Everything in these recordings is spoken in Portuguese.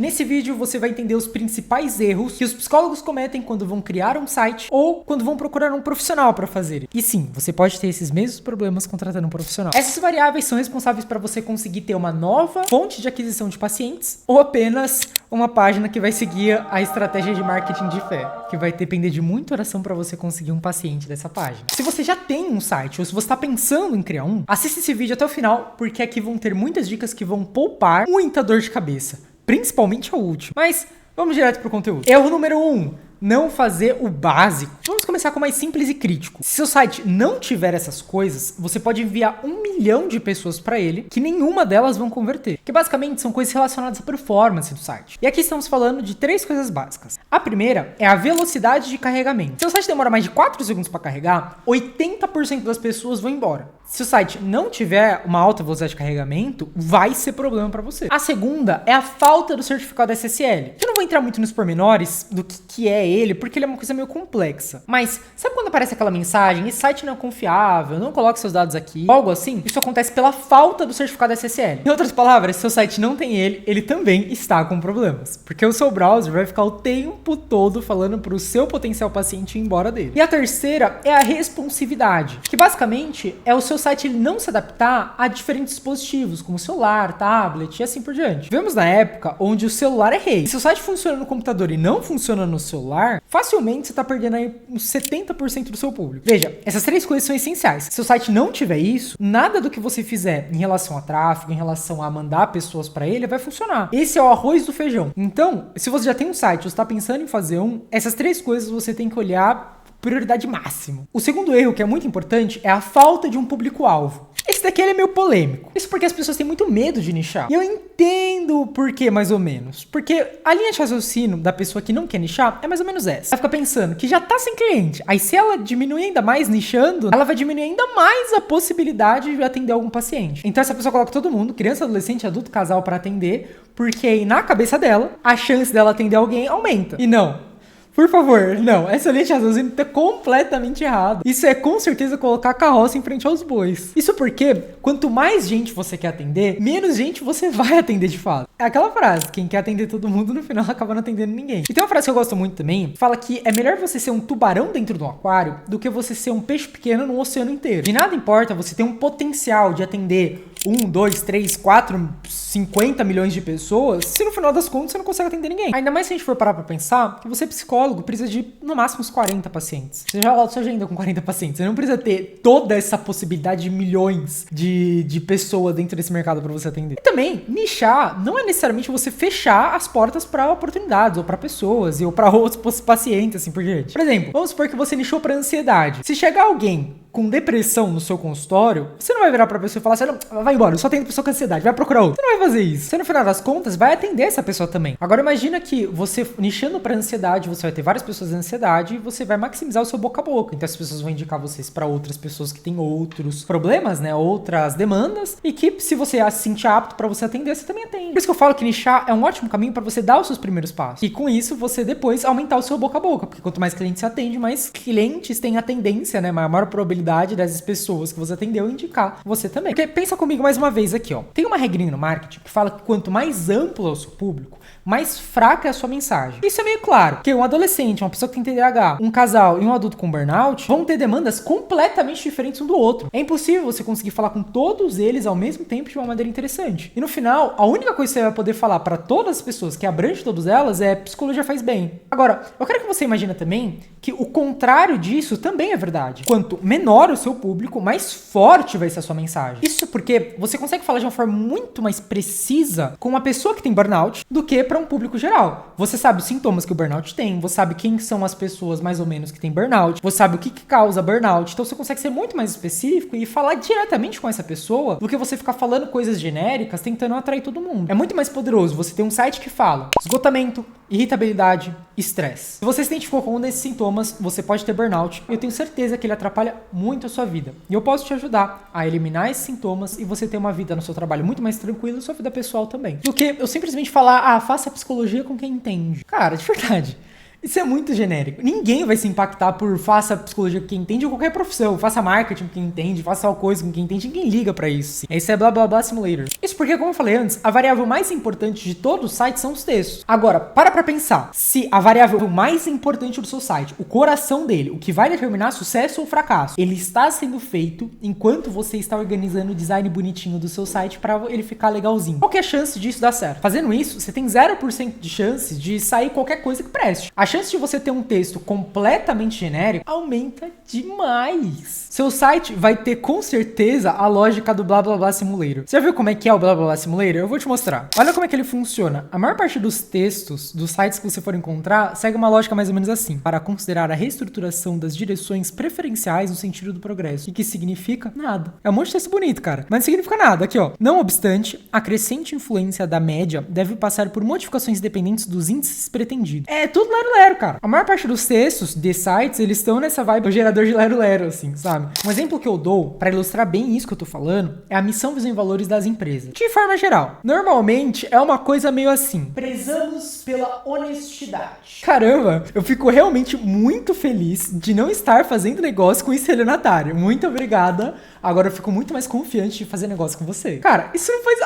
Nesse vídeo você vai entender os principais erros que os psicólogos cometem quando vão criar um site ou quando vão procurar um profissional para fazer. E sim, você pode ter esses mesmos problemas contratando um profissional. Essas variáveis são responsáveis para você conseguir ter uma nova fonte de aquisição de pacientes ou apenas uma página que vai seguir a estratégia de marketing de fé, que vai depender de muita oração para você conseguir um paciente dessa página. Se você já tem um site ou se você está pensando em criar um, assista esse vídeo até o final, porque aqui vão ter muitas dicas que vão poupar muita dor de cabeça, principalmente a última. Mas vamos direto pro conteúdo. Erro número 1. Não fazer o básico. Vamos começar com o mais simples e crítico. Se seu site não tiver essas coisas, você pode enviar 1 milhão de pessoas para ele, que nenhuma delas vão converter. Que basicamente são coisas relacionadas à performance do site. E aqui estamos falando de 3 coisas básicas. A primeira é a velocidade de carregamento. Se o site demora mais de 4 segundos para carregar, 80% das pessoas vão embora. Se o site não tiver uma alta velocidade de carregamento, vai ser problema para você. A segunda é a falta do certificado SSL. Eu não vou entrar muito nos pormenores do que é ele, porque ele é uma coisa meio complexa. Mas sabe quando aparece aquela mensagem, esse site não é confiável, não coloque seus dados aqui, algo assim? Isso acontece pela falta do certificado SSL. Em outras palavras, se seu site não tem ele, ele também está com problemas. Porque o seu browser vai ficar o tempo todo falando para o seu potencial paciente ir embora dele. E a terceira é a responsividade, que basicamente é o seu site ele não se adaptar a diferentes dispositivos, como celular, tablet e assim por diante. Vemos na época onde o celular é rei. Se o site funciona no computador e não funciona no celular, facilmente você está perdendo aí uns 70% do seu público. Veja, essas 3 coisas são essenciais. Se o site não tiver isso, nada do que você fizer em relação a tráfego, em relação a mandar pessoas para ele, vai funcionar. Esse é o arroz do feijão. Então, se você já tem um site, você está pensando em fazer um, essas 3 coisas você tem que olhar prioridade máxima. O segundo erro, que é muito importante, é a falta de um público-alvo. Esse daqui ele é meio polêmico. Isso porque as pessoas têm muito medo de nichar. E eu entendo o porquê, mais ou menos. Porque a linha de raciocínio da pessoa que não quer nichar é mais ou menos essa. Ela fica pensando que já tá sem cliente. Aí se ela diminuir ainda mais nichando, ela vai diminuir ainda mais a possibilidade de atender algum paciente. Então essa pessoa coloca todo mundo, criança, adolescente, adulto, casal, para atender, porque aí na cabeça dela, a chance dela atender alguém aumenta. E não. Por favor, não, essa linha de raciocínio tá completamente errado. Isso é com certeza colocar a carroça em frente aos bois. Isso porque quanto mais gente você quer atender, menos gente você vai atender de fato. É aquela frase, quem quer atender todo mundo no final acaba não atendendo ninguém. E tem uma frase que eu gosto muito também, que fala que é melhor você ser um tubarão dentro de um aquário do que você ser um peixe pequeno no oceano inteiro. De nada importa você ter um potencial de atender 1, 2, 3, 4, 50 milhões de pessoas, se no final das contas você não consegue atender ninguém. Ainda mais se a gente for parar pra pensar que você é psicólogo, precisa de no máximo uns 40 pacientes. Você já logo sua agenda com 40 pacientes. Você não precisa ter toda essa possibilidade de milhões de pessoas dentro desse mercado pra você atender. E também, nichar não é necessariamente você fechar as portas pra oportunidades, ou pra pessoas, ou pra outros pacientes, assim por diante. Por exemplo, vamos supor que você nichou pra ansiedade. Se chegar alguém com depressão no seu consultório, você não vai virar pra pessoa e falar assim, não, vai embora, eu só atendo pessoa com ansiedade, vai procurar outra. Você não vai fazer isso. Você, no final das contas, vai atender essa pessoa também. Agora, imagina que você, nichando pra ansiedade, você vai ter várias pessoas de ansiedade e você vai maximizar o seu boca a boca. Então, as pessoas vão indicar vocês pra outras pessoas que têm outros problemas, né, outras demandas, e que, se você se sentir apto pra você atender, você também atende. Por isso que eu falo que nichar é um ótimo caminho pra você dar os seus primeiros passos. E com isso, você depois aumentar o seu boca a boca, porque quanto mais clientes você atende, mais clientes têm a tendência, né, maior probabilidade dessas pessoas que você atendeu indicar você também. Porque pensa comigo mais uma vez aqui, ó. Tem uma regrinha no marketing que fala que quanto mais amplo é o seu público, mais fraca é a sua mensagem. Isso é meio claro, porque um adolescente, uma pessoa que tem TDAH, um casal e um adulto com burnout vão ter demandas completamente diferentes um do outro. É impossível você conseguir falar com todos eles ao mesmo tempo de uma maneira interessante. E no final, a única coisa que você vai poder falar para todas as pessoas, que abrange todas elas, é psicologia faz bem. Agora, eu quero que você imagine também que o contrário disso também é verdade. Quanto menor o seu público, mais forte vai ser a sua mensagem. Isso porque você consegue falar de uma forma muito mais precisa com uma pessoa que tem burnout do que para um público geral. Você sabe os sintomas que o burnout tem, você sabe quem são as pessoas mais ou menos que tem burnout, você sabe o que causa burnout, então você consegue ser muito mais específico e falar diretamente com essa pessoa do que você ficar falando coisas genéricas tentando atrair todo mundo. É muito mais poderoso você ter um site que fala esgotamento, irritabilidade, estresse. Se você se identificou com um desses sintomas, você pode ter burnout e eu tenho certeza que ele atrapalha muito a sua vida. E eu posso te ajudar a eliminar esses sintomas e você ter uma vida no seu trabalho muito mais tranquila e sua vida pessoal também. Do que eu simplesmente falar, faça psicologia com quem entende. Cara, de verdade. Isso é muito genérico. Ninguém vai se impactar por faça psicologia com quem entende ou qualquer profissão. Faça marketing com quem entende, faça tal coisa com quem entende. Ninguém liga pra isso. Esse é blá blá blá simulator. Isso porque, como eu falei antes, a variável mais importante de todo o site são os textos. Agora, para pra pensar. Se a variável mais importante do seu site, o coração dele, o que vai determinar sucesso ou fracasso, ele está sendo feito enquanto você está organizando o design bonitinho do seu site para ele ficar legalzinho. Qual que é a chance disso dar certo? Fazendo isso, você tem 0% de chance de sair qualquer coisa que preste. A chance de você ter um texto completamente genérico aumenta demais. Seu site vai ter com certeza a lógica do blá blá blá simulator. Você já viu como é que é o blá blá blá simulator? Eu vou te mostrar. Olha como é que ele funciona. A maior parte dos textos dos sites que você for encontrar segue uma lógica mais ou menos assim: para considerar a reestruturação das direções preferenciais no sentido do progresso. E que significa nada. É um monte de texto bonito, cara, mas não significa nada. Aqui, ó. Não obstante, a crescente influência da média deve passar por modificações dependentes dos índices pretendidos. É tudo lero-lero, cara. A maior parte dos textos de sites, eles estão nessa vibe do gerador de lero-lero, assim, sabe? Um exemplo que eu dou pra ilustrar bem isso que eu tô falando é a missão, visão e valores das empresas. De forma geral, normalmente é uma coisa meio assim: prezamos pela honestidade. Caramba, eu fico realmente muito feliz de não estar fazendo negócio com estelionatário. Muito obrigada. Agora eu fico muito mais confiante de fazer negócio com você. Cara, isso não faz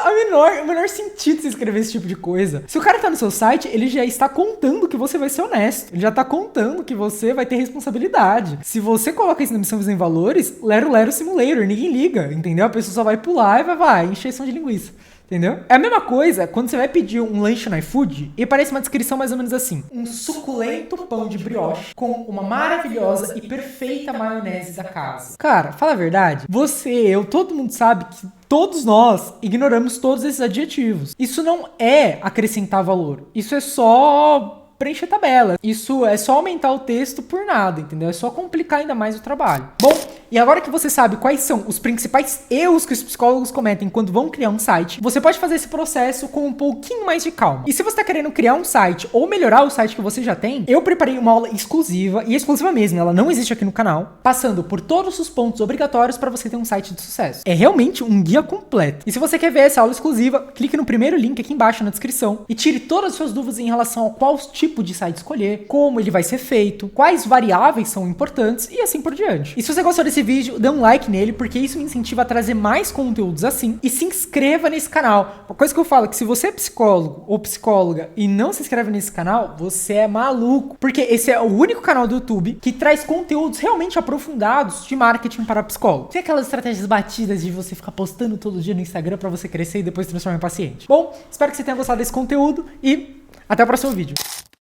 o menor sentido você escrever esse tipo de coisa. Se o cara tá no seu site, ele já está contando que você vai ser honesto. Ele já tá contando que você vai ter responsabilidade. Se você coloca isso na missão, visão e valores, lero simulator, ninguém liga, entendeu? A pessoa só vai pular e vai encheção de linguiça. Entendeu? É a mesma coisa quando você vai pedir um lanche no iFood e aparece uma descrição mais ou menos assim: um suculento pão de brioche com uma maravilhosa e perfeita maionese da casa. Cara, fala a verdade. Você, eu, todo mundo sabe que todos nós ignoramos todos esses adjetivos. Isso não é acrescentar valor. Isso é só preencher tabela. Isso é só aumentar o texto por nada, entendeu? É só complicar ainda mais o trabalho. Bom, e agora que você sabe quais são os principais erros que os psicólogos cometem quando vão criar um site, você pode fazer esse processo com um pouquinho mais de calma. E se você está querendo criar um site ou melhorar o site que você já tem, eu preparei uma aula exclusiva, e exclusiva mesmo, ela não existe aqui no canal, passando por todos os pontos obrigatórios para você ter um site de sucesso. É realmente um guia completo. E se você quer ver essa aula exclusiva, clique no primeiro link aqui embaixo na descrição e tire todas as suas dúvidas em relação a qual tipo de site escolher, como ele vai ser feito, quais variáveis são importantes e assim por diante. E se você gostou desse vídeo, dê um like nele, porque isso me incentiva a trazer mais conteúdos assim, e se inscreva nesse canal. Uma coisa que eu falo é que se você é psicólogo ou psicóloga e não se inscreve nesse canal, você é maluco, porque esse é o único canal do YouTube que traz conteúdos realmente aprofundados de marketing para psicólogo. Tem aquelas estratégias batidas de você ficar postando todo dia no Instagram para você crescer e depois transformar em paciente. Bom, espero que você tenha gostado desse conteúdo e até o próximo vídeo.